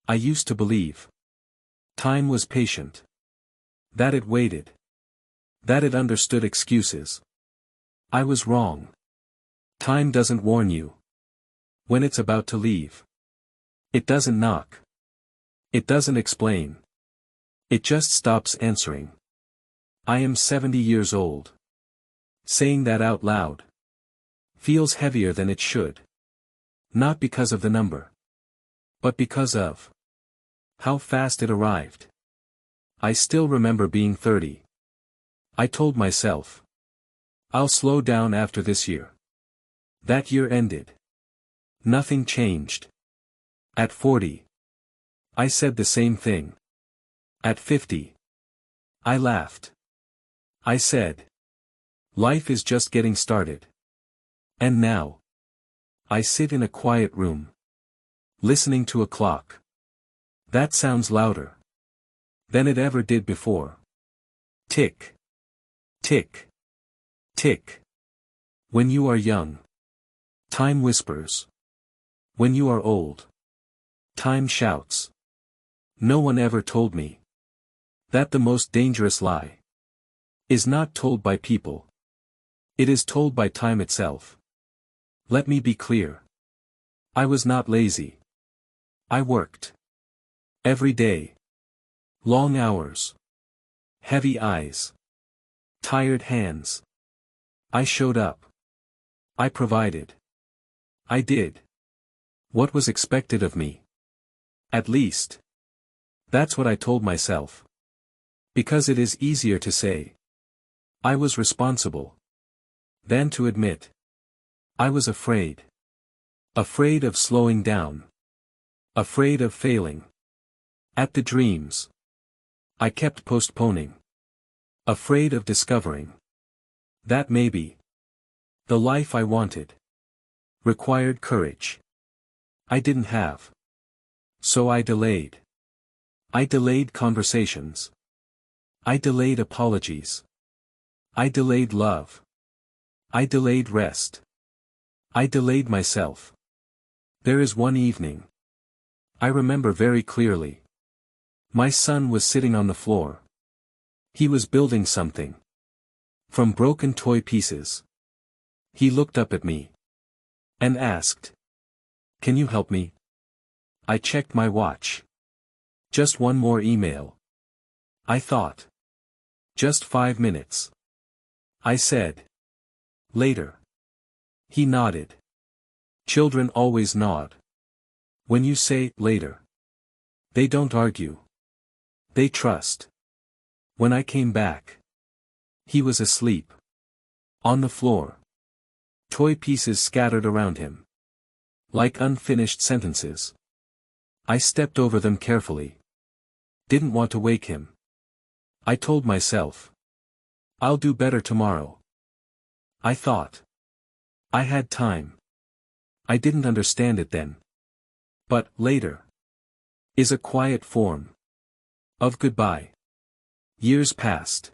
I used to believe time was patient. That it waited. That it understood excuses. I was wrong. Time doesn't warn you when it's about to leave. It doesn't knock. It doesn't explain. It just stops answering. I am 70 years old. Saying that out loud feels heavier than it should. Not because of the number, but because of how fast it arrived. I still remember being 30. I told myself, I'll slow down after this year. That year ended. Nothing changed. At 40, I said the same thing. At 50, I laughed. I said, life is just getting started. And now, I sit in a quiet room, listening to a clock that sounds louder than it ever did before. Tick, tick, tick. When you are young, time whispers. When you are old, time shouts. No one ever told me that the most dangerous lie is not told by people. It is told by time itself. Let me be clear. I was not lazy. I worked. Every day. Long hours. Heavy eyes. Tired hands. I showed up. I provided. I did what was expected of me. At least, that's what I told myself. Because it is easier to say I was responsible than to admit I was afraid. Afraid of slowing down. Afraid of failing at the dreams I kept postponing. Afraid of discovering that maybe the life I wanted required courage I didn't have. So I delayed. I delayed conversations. I delayed apologies. I delayed love. I delayed rest. I delayed myself. There is one evening I remember very clearly. My son was sitting on the floor. He was building something from broken toy pieces. He looked up at me and asked, "Can you help me?" I checked my watch. Just one more email. I thought. Just 5 minutes. I said, "Later." He nodded. Children always nod. When you say, "later," they don't argue. They trust. When I came back, he was asleep. On the floor. Toy pieces scattered around him. Like unfinished sentences. I stepped over them carefully. Didn't want to wake him. I told myself, I'll do better tomorrow. I thought. I had time. I didn't understand it then. But, later, is a quiet form of goodbye. Years passed.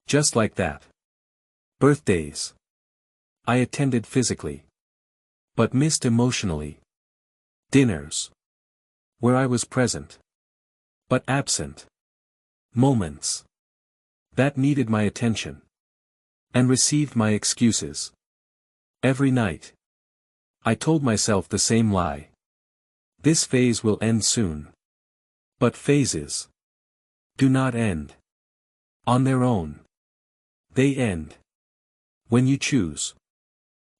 Just like that. Birthdays. I attended physically. But missed emotionally. Dinners. Where I was present. But absent. Moments. That needed my attention. And received my excuses. Every night. I told myself the same lie. This phase will end soon. But phases do not end on their own. They end when you choose.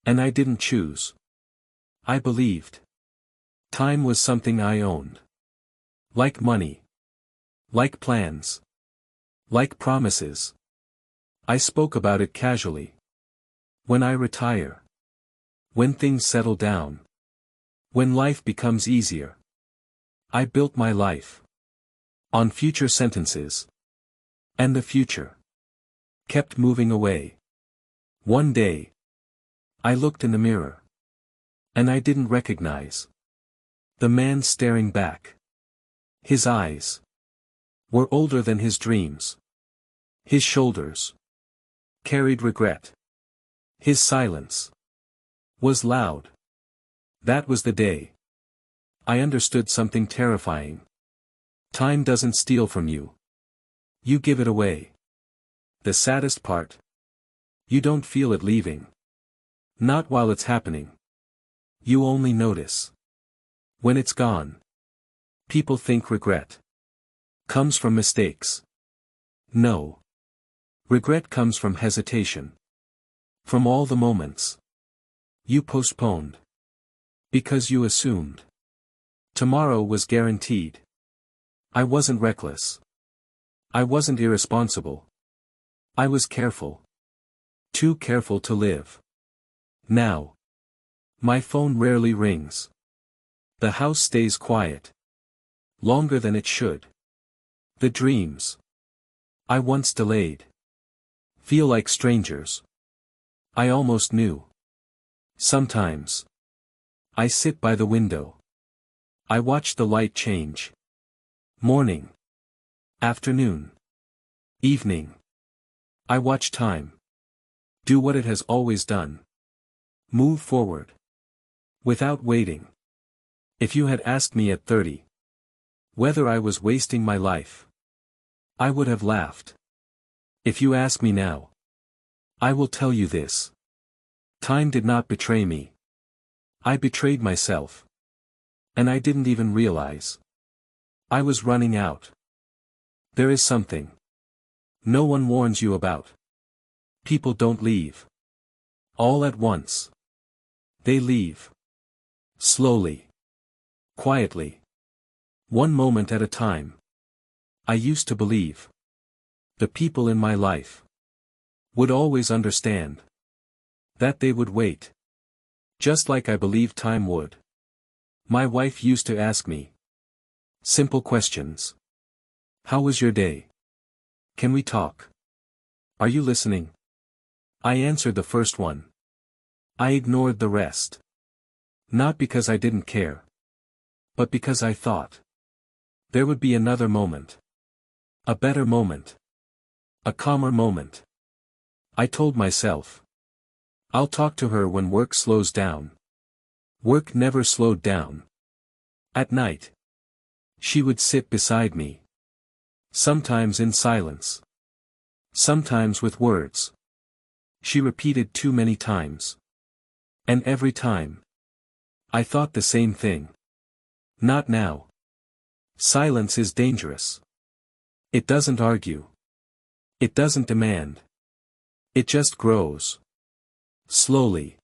And I didn't choose. I believed time was something I owned. Like money. Like plans. Like promises. I spoke about it casually. When I retire. When things settle down. When life becomes easier. I built my life on future sentences. And the future kept moving away. One day, I looked in the mirror. And I didn't recognize the man staring back. His eyes were older than his dreams. His shoulders carried regret. His silence was loud. That was the day I understood something terrifying. Time doesn't steal from you. You give it away. The saddest part? You don't feel it leaving. Not while it's happening. You only notice. When it's gone. People think regret comes from mistakes. No. Regret comes from hesitation. From all the moments you postponed. Because you assumed tomorrow was guaranteed. I wasn't reckless. I wasn't irresponsible. I was careful. Too careful to live. Now. My phone rarely rings. The house stays quiet. Longer than it should. The dreams I once delayed feel like strangers I almost knew. Sometimes I sit by the window. I watch the light change. Morning. Afternoon. Evening. I watch time do what it has always done. Move forward. Without waiting. If you had asked me at 30 whether I was wasting my life, I would have laughed. If you ask me now, I will tell you this. Time did not betray me. I betrayed myself. And I didn't even realize. I was running out. There is something no one warns you about. People don't leave all at once. They leave slowly, quietly, one moment at a time. I used to believe the people in my life would always understand, that they would wait, just like I believed time would. My wife used to ask me simple questions. How was your day? Can we talk? Are you listening? I answered the first one. I ignored the rest. Not because I didn't care, but because I thought there would be another moment. A better moment. A calmer moment. I told myself, I'll talk to her when work slows down. Work never slowed down. At night, she would sit beside me. Sometimes in silence. Sometimes with words. She repeated too many times. And every time, I thought the same thing. Not now. Silence is dangerous. It doesn't argue. It doesn't demand. It just grows. Slowly.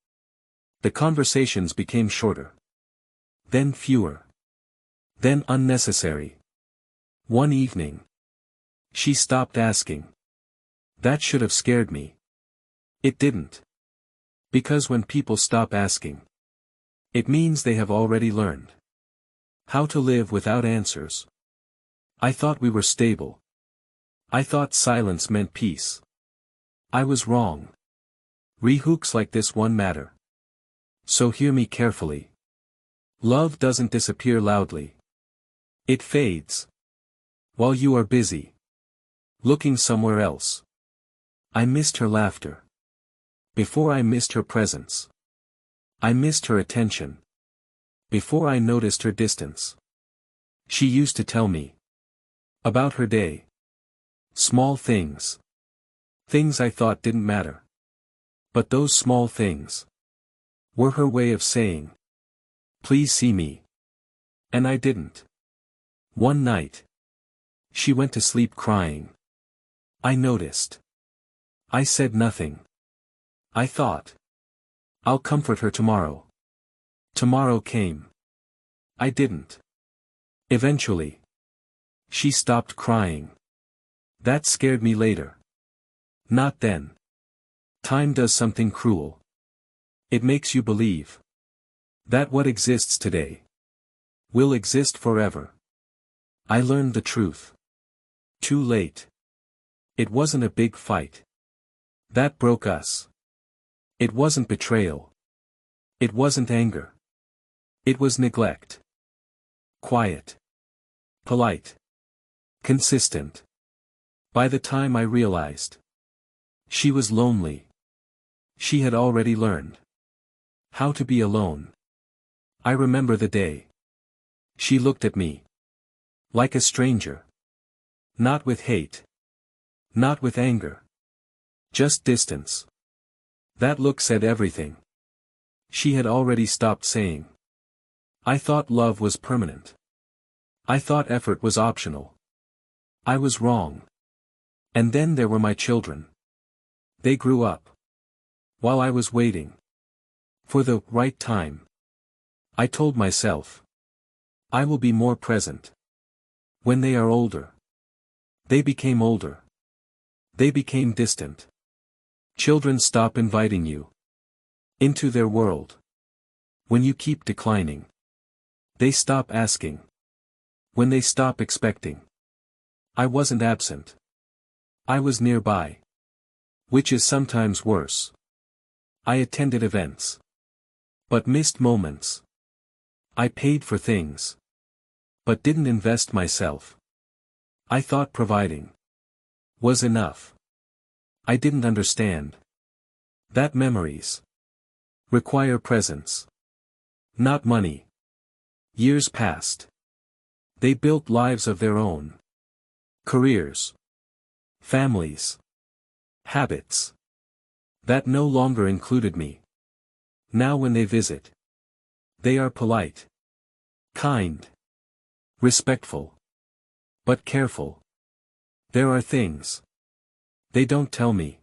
The conversations became shorter. Then fewer. Then unnecessary. One evening, she stopped asking. That should have scared me. It didn't. Because when people stop asking, it means they have already learned how to live without answers. I thought we were stable. I thought silence meant peace. I was wrong. Rehooks like this one matter. So hear me carefully. Love doesn't disappear loudly. It fades. While you are busy looking somewhere else. I missed her laughter. Before I missed her presence. I missed her attention. Before I noticed her distance. She used to tell me about her day. Small things. Things I thought didn't matter. But those small things were her way of saying, please see me. And I didn't. One night, she went to sleep crying. I noticed. I said nothing. I thought, I'll comfort her tomorrow. Tomorrow came. I didn't. Eventually, she stopped crying. That scared me later. Not then. Time does something cruel. It makes you believe that what exists today will exist forever. I learned the truth. Too late. It wasn't a big fight that broke us. It wasn't betrayal. It wasn't anger. It was neglect. Quiet. Polite. Consistent. By the time I realized, she was lonely. She had already learned how to be alone. I remember the day. She looked at me. Like a stranger. Not with hate. Not with anger. Just distance. That look said everything. She had already stopped saying. I thought love was permanent. I thought effort was optional. I was wrong. And then there were my children. They grew up. While I was waiting. For the right time. I told myself. I will be more present. When they are older. They became older. They became distant. Children stop inviting you. Into their world. When you keep declining. They stop asking. When they stop expecting. I wasn't absent. I was nearby. Which is sometimes worse. I attended events. But missed moments. I paid for things. But didn't invest myself. I thought providing was enough. I didn't understand that memories require presence. Not money. Years passed. They built lives of their own. Careers. Families. Habits. That no longer included me. Now when they visit. They are polite. Kind. Respectful. But careful. There are things. They don't tell me.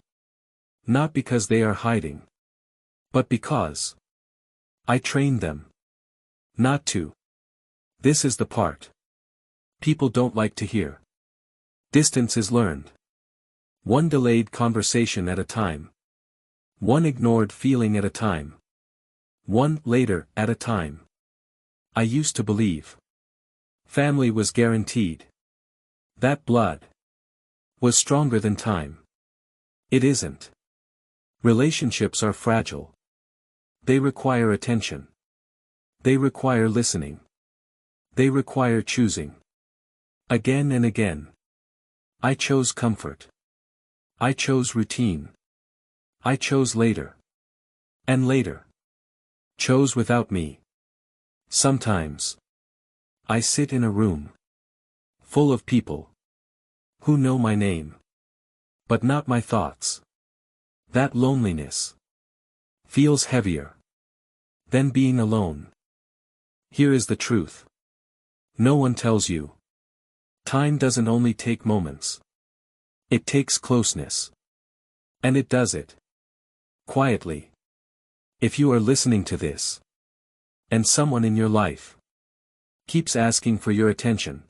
Not because they are hiding. But because. I trained them. Not to. This is the part. People don't like to hear. Distance is learned. One delayed conversation at a time. One ignored feeling at a time. One later at a time. I used to believe. Family was guaranteed. That blood. Was stronger than time. It isn't. Relationships are fragile. They require attention. They require listening. They require choosing. Again and again. I chose comfort. I chose routine. I chose later. And later. Chose without me. Sometimes. I sit in a room. Full of people. Who know my name. But not my thoughts. That loneliness. Feels heavier. Than being alone. Here is the truth. No one tells you. Time doesn't only take moments. It takes closeness. And it does it. Quietly. If you are listening to this. And someone in your life. Keeps asking for your attention.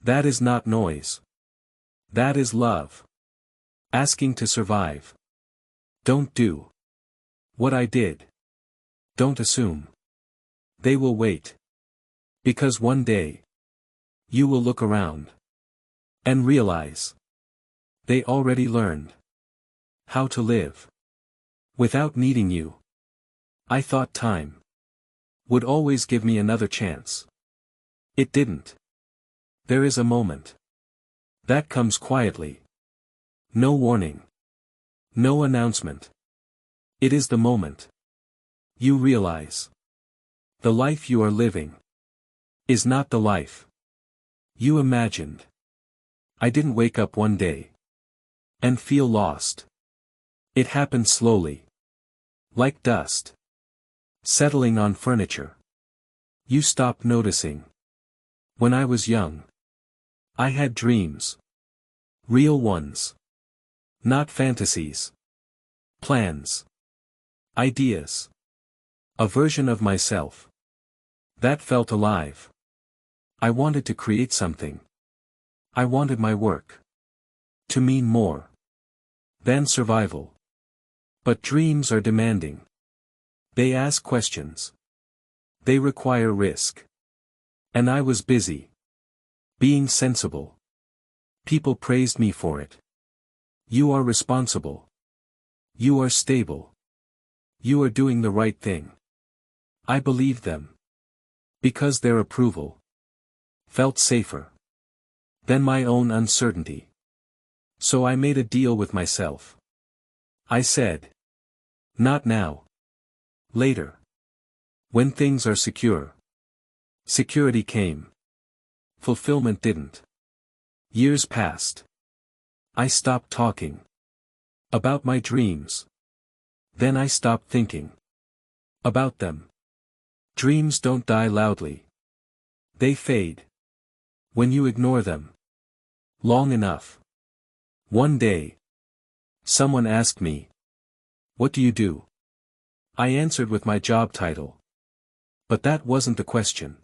That is not noise. That is love. Asking to survive. Don't do. What I did. Don't assume. They will wait. Because one day. You will look around. And realize. They already learned. How to live. Without needing you. I thought time. Would always give me another chance. It didn't. There is a moment. That comes quietly. No warning. No announcement. It is the moment. You realize. The life you are living. Is not the life. You imagined. I didn't wake up one day. And feel lost. It happened slowly. Like dust. Settling on furniture. You stopped noticing. When I was young. I had dreams. Real ones. Not fantasies. Plans. Ideas. A version of myself. That felt alive. I wanted to create something. I wanted my work. To mean more. Than survival. But dreams are demanding. They ask questions. They require risk. And I was busy. Being sensible. People praised me for it. You are responsible. You are stable. You are doing the right thing. I believed them. Because their approval. Felt safer. Than my own uncertainty. So I made a deal with myself. I said. Not now. Later. When things are secure. Security came. Fulfillment didn't. Years passed. I stopped talking about my dreams. Then I stopped thinking about them. Dreams don't die loudly. They fade when you ignore them long enough. One day, someone asked me, "What do you do?" I answered with my job title. But that wasn't the question.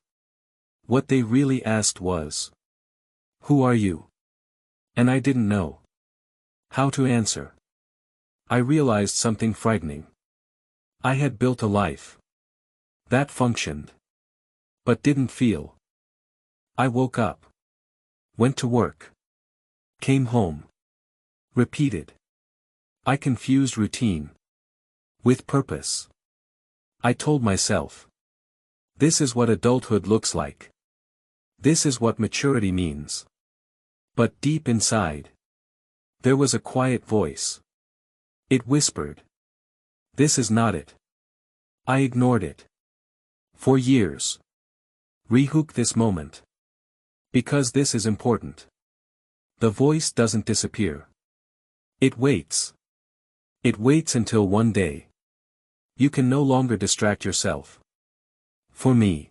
What they really asked was, "Who are you?" And I didn't know how to answer. I realized something frightening. I had built a life that functioned, but didn't feel. I woke up, went to work, came home, repeated. I confused routine with purpose. I told myself, this is what adulthood looks like. This is what maturity means. But deep inside, there was a quiet voice. It whispered, this is not it. I ignored it for years. Rehook this moment. Because this is important. The voice doesn't disappear. It waits. It waits until one day you can no longer distract yourself. For me,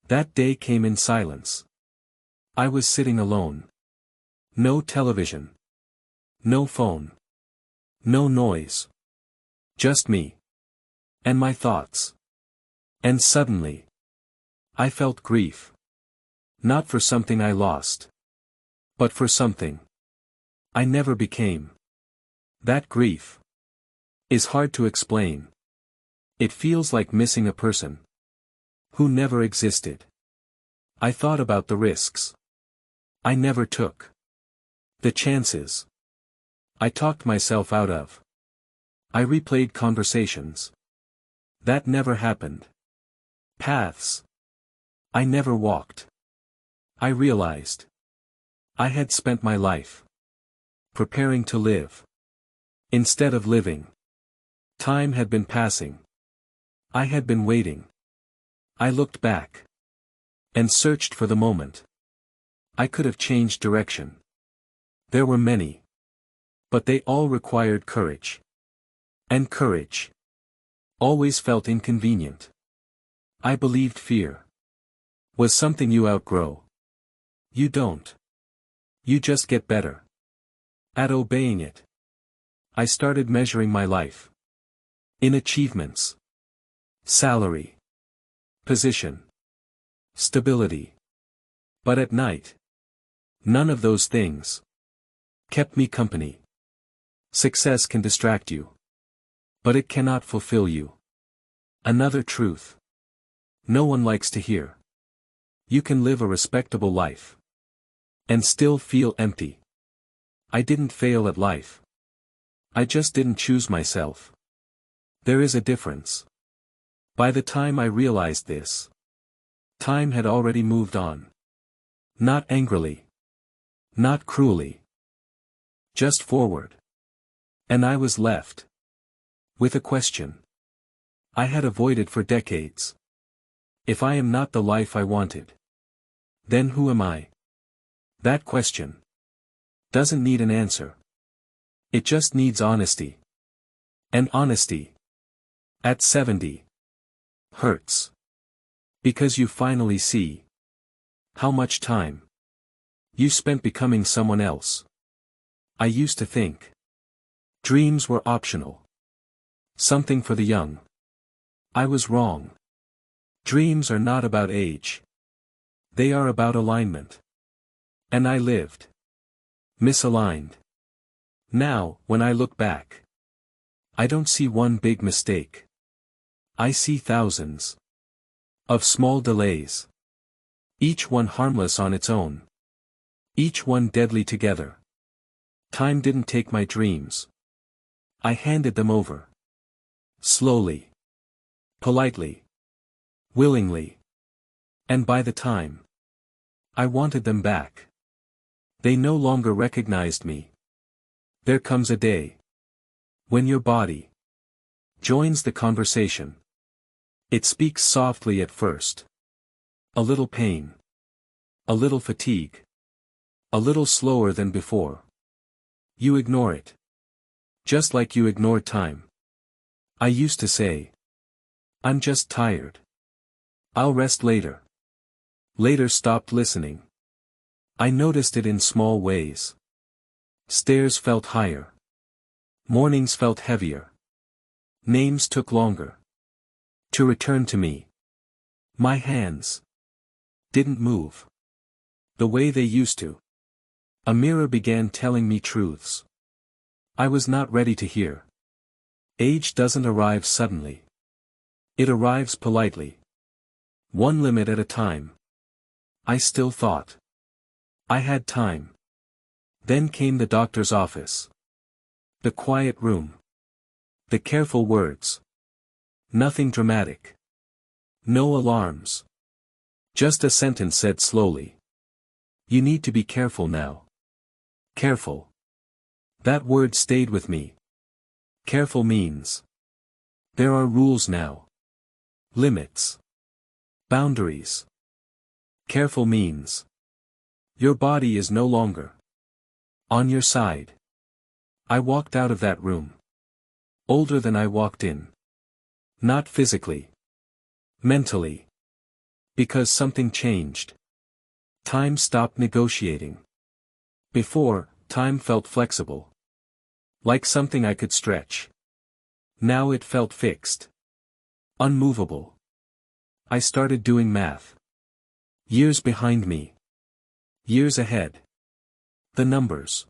that day came in silence. I was sitting alone. No television. No phone. No noise. Just me. And my thoughts. And suddenly, I felt grief. Not for something I lost. But for something I never became. That grief is hard to explain. It feels like missing a person who never existed. I thought about the risks I never took. The chances I talked myself out of. I replayed conversations that never happened. Paths I never walked. I realized I had spent my life preparing to live instead of living. Time had been passing. I had been waiting. I looked back and searched for the moment I could have changed direction. There were many, but they all required courage. And courage always felt inconvenient. I believed fear was something you outgrow. You don't. You just get better at obeying it. I started measuring my life in achievements, salary, position, stability. But at night, none of those things kept me company. Success can distract you, but it cannot fulfill you. Another truth no one likes to hear. You can live a respectable life and still feel empty. I didn't fail at life. I just didn't choose myself. There is a difference. By the time I realized this, time had already moved on. Not angrily. Not cruelly. Just forward. And I was left with a question I had avoided for decades. If I am not the life I wanted, then who am I? That question doesn't need an answer. It just needs honesty. And honesty, at 70, hurts. Because you finally see how much time you spent becoming someone else. I used to think dreams were optional. Something for the young. I was wrong. Dreams are not about age. They are about alignment. And I lived misaligned. Now, when I look back, I don't see one big mistake. I see thousands of small delays. Each one harmless on its own. Each one deadly together. Time didn't take my dreams. I handed them over. Slowly. Politely. Willingly. And by the time I wanted them back, they no longer recognized me. There comes a day when your body joins the conversation. It speaks softly at first. A little pain. A little fatigue. A little slower than before. You ignore it. Just like you ignored time. I used to say, I'm just tired. I'll rest later. Later stopped listening. I noticed it in small ways. Stairs felt higher. Mornings felt heavier. Names took longer to return to me. My hands didn't move the way they used to. A mirror began telling me truths I was not ready to hear. Age doesn't arrive suddenly. It arrives politely. One limit at a time. I still thought I had time. Then came the doctor's office. The quiet room. The careful words. Nothing dramatic. No alarms. Just a sentence said slowly. You need to be careful now. Careful. That word stayed with me. Careful means there are rules now. Limits. Boundaries. Careful means your body is no longer on your side. I walked out of that room. Older than I walked in. Not physically. Mentally. Because something changed. Time stopped negotiating. Before, time felt flexible. Like something I could stretch. Now it felt fixed. Unmovable. I started doing math. Years behind me. Years ahead. The numbers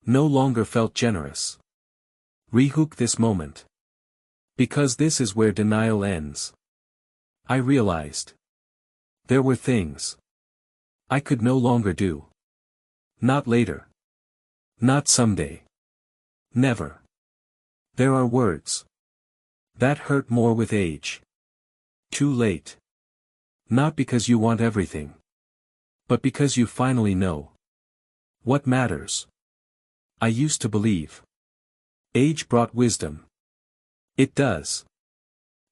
no longer felt generous. Rehook this moment. Because this is where denial ends. I realized there were things I could no longer do. Not later. Not someday. Never. There are words that hurt more with age. Too late. Not because you want everything, but because you finally know what matters. I used to believe age brought wisdom. It does.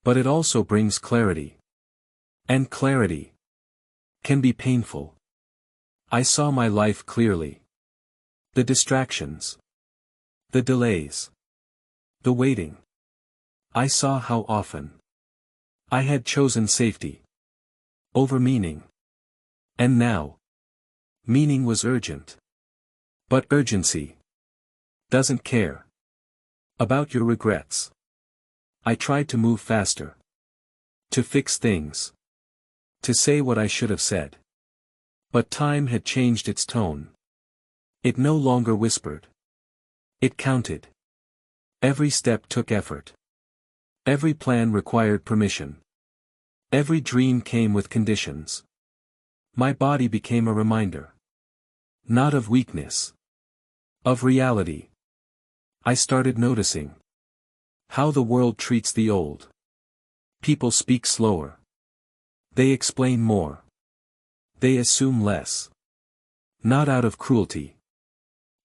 But it also brings clarity. And clarity can be painful. I saw my life clearly. The distractions. The delays. The waiting. I saw how often I had chosen safety over meaning. And now, meaning was urgent. But urgency doesn't care about your regrets. I tried to move faster. To fix things. To say what I should have said. But time had changed its tone. It no longer whispered. It counted. Every step took effort. Every plan required permission. Every dream came with conditions. My body became a reminder. Not of weakness. Of reality. I started noticing how the world treats the old. People speak slower. They explain more. They assume less. Not out of cruelty.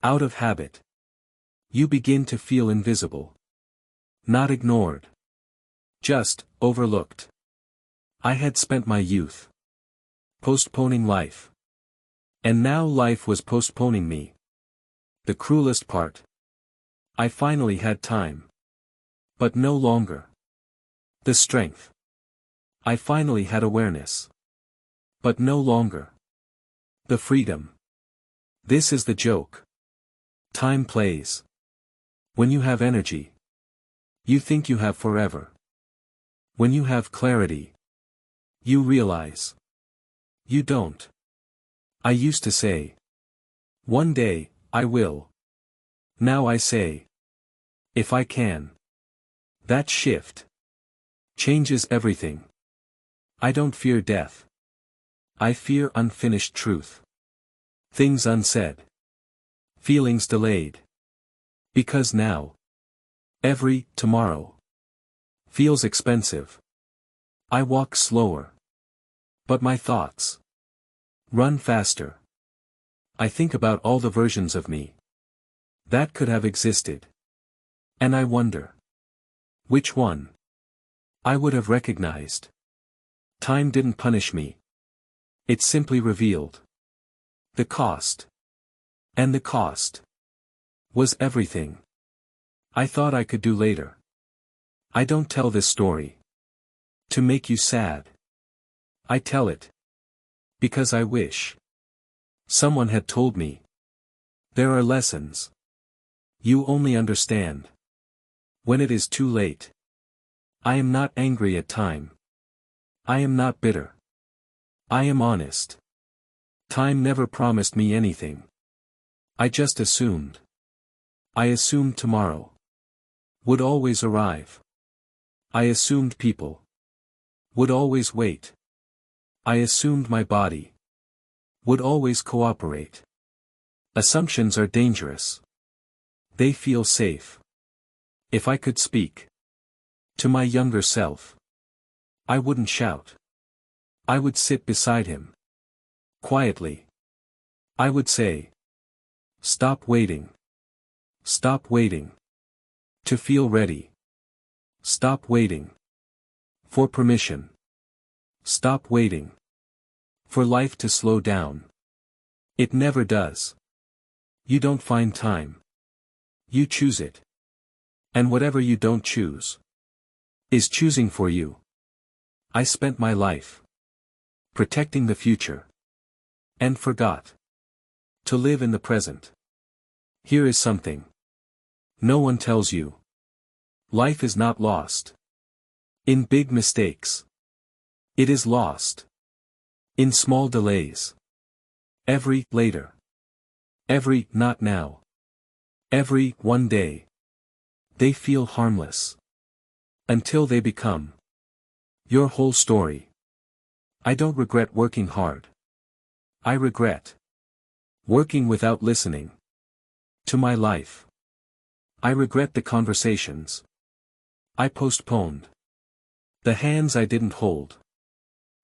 Out of habit. You begin to feel invisible. Not ignored. Just overlooked. I had spent my youth postponing life. And now life was postponing me. The cruelest part. I finally had time. But no longer the strength. I finally had awareness. But no longer the freedom. This is the joke. Time plays. When you have energy, you think you have forever. When you have clarity, you realize you don't. I used to say, one day, I will. Now I say, if I can. That shift changes everything. I don't fear death. I fear unfinished truth. Things unsaid. Feelings delayed. Because now, every tomorrow feels expensive. I walk slower. But my thoughts run faster. I think about all the versions of me that could have existed. And I wonder which one I would have recognized. Time didn't punish me. It simply revealed the cost. And the cost was everything I thought I could do later. I don't tell this story to make you sad. I tell it because I wish someone had told me. There are lessons you only understand when it is too late. I am not angry at time. I am not bitter. I am honest. Time never promised me anything. I just assumed. I assumed tomorrow would always arrive. I assumed people would always wait. I assumed my body would always cooperate. Assumptions are dangerous. They feel safe. If I could speak to my younger self, I wouldn't shout. I would sit beside him quietly. I would say, stop waiting. Stop waiting to feel ready. Stop waiting for permission. Stop waiting for life to slow down. It never does. You don't find time. You choose it. And whatever you don't choose is choosing for you. I spent my life protecting the future and forgot to live in the present. Here is something no one tells you. Life is not lost in big mistakes. It is lost in small delays. Every later. Every not now. Every one day. They feel harmless until they become your whole story. I don't regret working hard. I regret working without listening to my life. I regret the conversations I postponed. The hands I didn't hold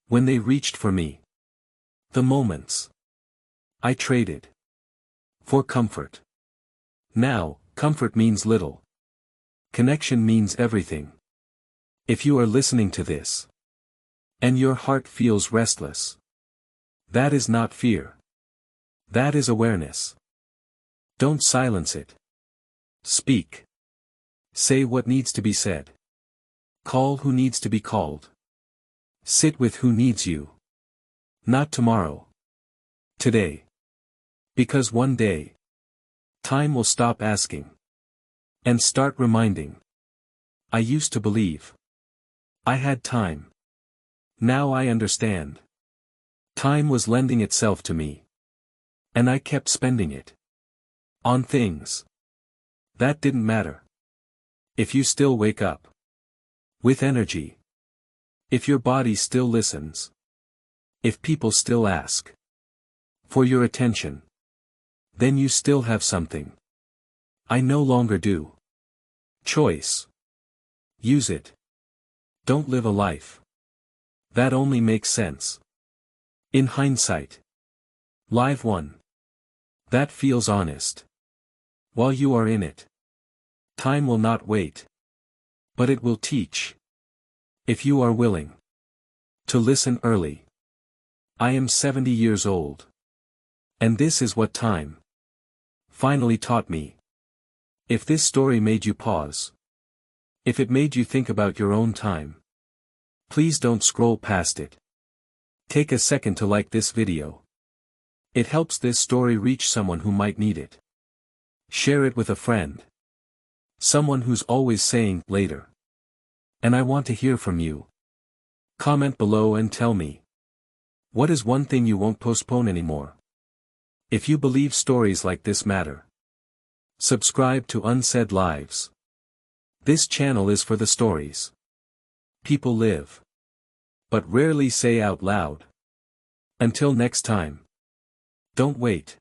when they reached for me. The moments I traded for comfort. Now, comfort means little. Connection means everything. If you are listening to this and your heart feels restless, that is not fear. That is awareness. Don't silence it. Speak. Say what needs to be said. Call who needs to be called. Sit with who needs you. Not tomorrow. Today. Because one day, time will stop asking and start reminding. I used to believe I had time. Now I understand. Time was lending itself to me. And I kept spending it on things that didn't matter. If you still wake up with energy, if your body still listens, if people still ask for your attention, then you still have something I no longer do. Choice. Use it. Don't live a life that only makes sense in hindsight. Live one that feels honest while you are in it. Time will not wait, but it will teach if you are willing to listen early. I am 70 years old, and this is what time finally taught me. If this story made you pause, if it made you think about your own time, please don't scroll past it. Take a second to like this video. It helps this story reach someone who might need it. Share it with a friend. Someone who's always saying later. And I want to hear from you. Comment below and tell me, what is one thing you won't postpone anymore? If you believe stories like this matter, subscribe to Unsaid Lives. This channel is for the stories people live, but rarely say out loud. Until next time, don't wait.